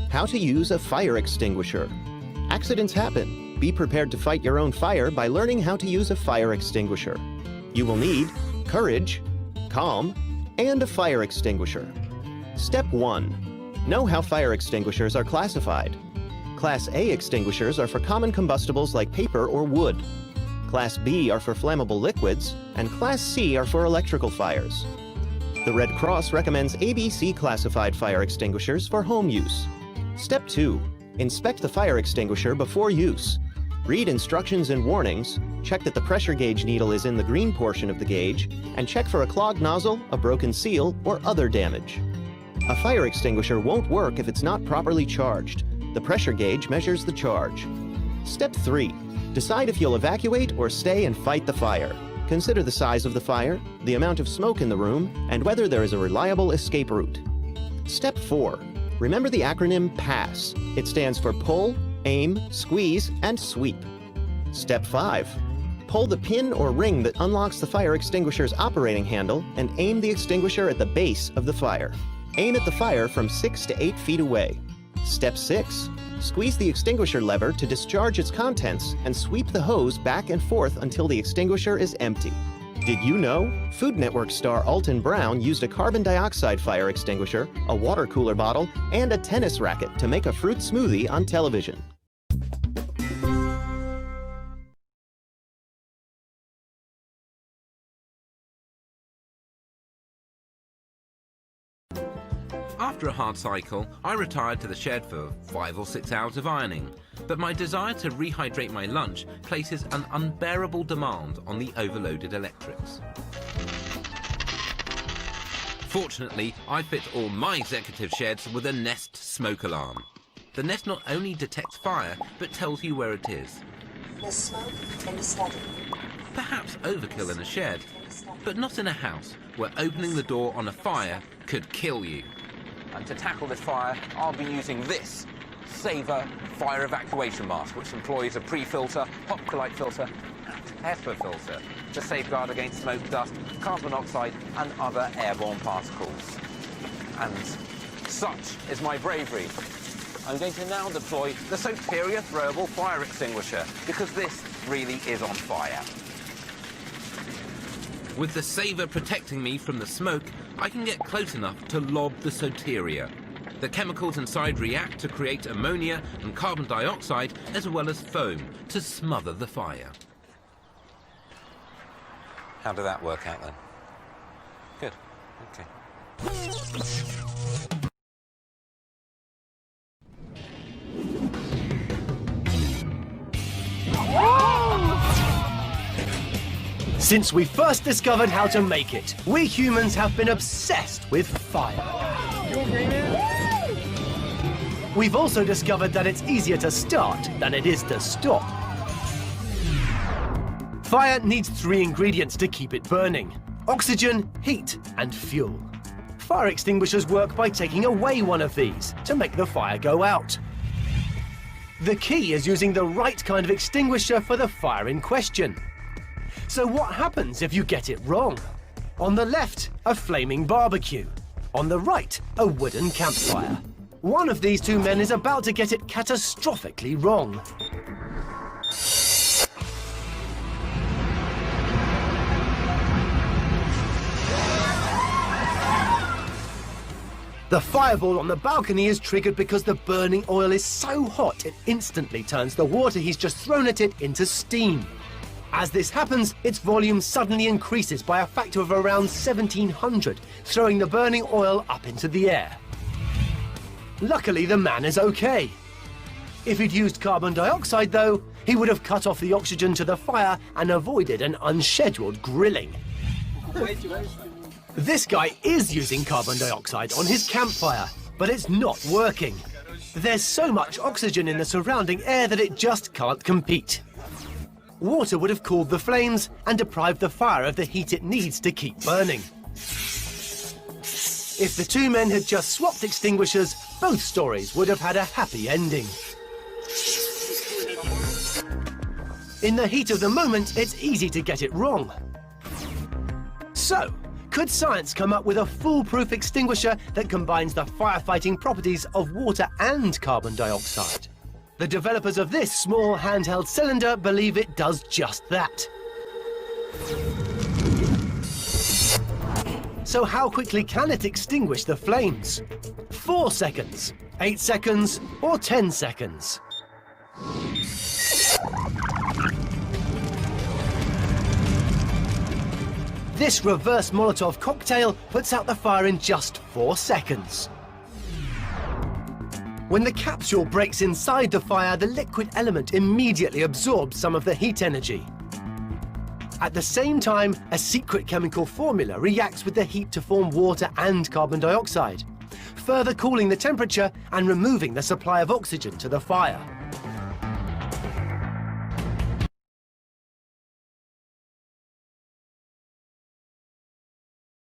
How to use a fire extinguisher. Accidents happen. Be prepared to fight your own fire by learning how to use a fire extinguisher. You will need courage, calm, and a fire extinguisher. Step 1. Know how fire extinguishers are classified. Class A extinguishers are for common combustibles like paper or wood. Class B are for flammable liquids, and Class C are for electrical fires. The Red Cross recommends ABC classified fire extinguishers for home use. Step 2. Inspect the fire extinguisher before use. Read instructions and warnings, check that the pressure gauge needle is in the green portion of the gauge, and check for a clogged nozzle, a broken seal, or other damage. A fire extinguisher won't work if it's not properly charged. The pressure gauge measures the charge. Step 3. Decide if you'll evacuate or stay and fight the fire. Consider the size of the fire, the amount of smoke in the room, and whether there is a reliable escape route. Step 4. Remember the acronym PASS. It stands for pull, aim, squeeze, and sweep. Step 5. Pull the pin or ring that unlocks the fire extinguisher's operating handle and aim the extinguisher at the base of the fire. Aim at the fire from 6 to 8 feet away. Step 6. Squeeze the extinguisher lever to discharge its contents and sweep the hose back and forth until the extinguisher is empty. Did you know? Food Network star Alton Brown used a carbon dioxide fire extinguisher, a water cooler bottle, and a tennis racket to make a fruit smoothie on television. After a hard cycle, I retired to the shed for 5 or 6 hours of ironing, but my desire to rehydrate my lunch places an unbearable demand on the overloaded electrics. Fortunately, I fit all my executive sheds with a Nest smoke alarm. The Nest not only detects fire, but tells you where it is. There's smoke in the study. Perhaps overkill in a shed, but not in a house where opening the door on a fire could kill you. And to tackle this fire, I'll be using this Saver fire evacuation mask, which employs a pre-filter, hot-colite filter, and HEPA filter to safeguard against smoke, dust, carbon monoxide, and other airborne particles. And such is my bravery. I'm going to now deploy the Soteria throwable fire extinguisher, because this really is on fire. With the Saver protecting me from the smoke, I can get close enough to lob the Soteria. The chemicals inside react to create ammonia and carbon dioxide, as well as foam, to smother the fire. How did that work out then? Good. Okay. Since we first discovered how to make it, we humans have been obsessed with fire. We've also discovered that it's easier to start than it is to stop. Fire needs 3 ingredients to keep it burning: oxygen, heat, and fuel. Fire extinguishers work by taking away one of these to make the fire go out. The key is using the right kind of extinguisher for the fire in question. So what happens if you get it wrong? On the left, a flaming barbecue. On the right, a wooden campfire. One of these 2 men is about to get it catastrophically wrong. The fireball on the balcony is triggered because the burning oil is so hot it instantly turns the water he's just thrown at it into steam. As this happens, its volume suddenly increases by a factor of around 1700, throwing the burning oil up into the air. Luckily, the man is okay. If he'd used carbon dioxide, though, he would have cut off the oxygen to the fire and avoided an unscheduled grilling. This guy is using carbon dioxide on his campfire, but it's not working. There's so much oxygen in the surrounding air that it just can't compete. Water would have cooled the flames and deprived the fire of the heat it needs to keep burning. If the 2 men had just swapped extinguishers, both stories would have had a happy ending. In the heat of the moment, it's easy to get it wrong. So, Could science come up with a foolproof extinguisher that combines the firefighting properties of water and carbon dioxide? The developers of this small handheld cylinder believe it does just that. So how quickly can it extinguish the flames? 4 seconds, 8 seconds, or 10 seconds? This reverse Molotov cocktail puts out the fire in just 4 seconds. When the capsule breaks inside the fire, the liquid element immediately absorbs some of the heat energy. At the same time, a secret chemical formula reacts with the heat to form water and carbon dioxide, further cooling the temperature and removing the supply of oxygen to the fire.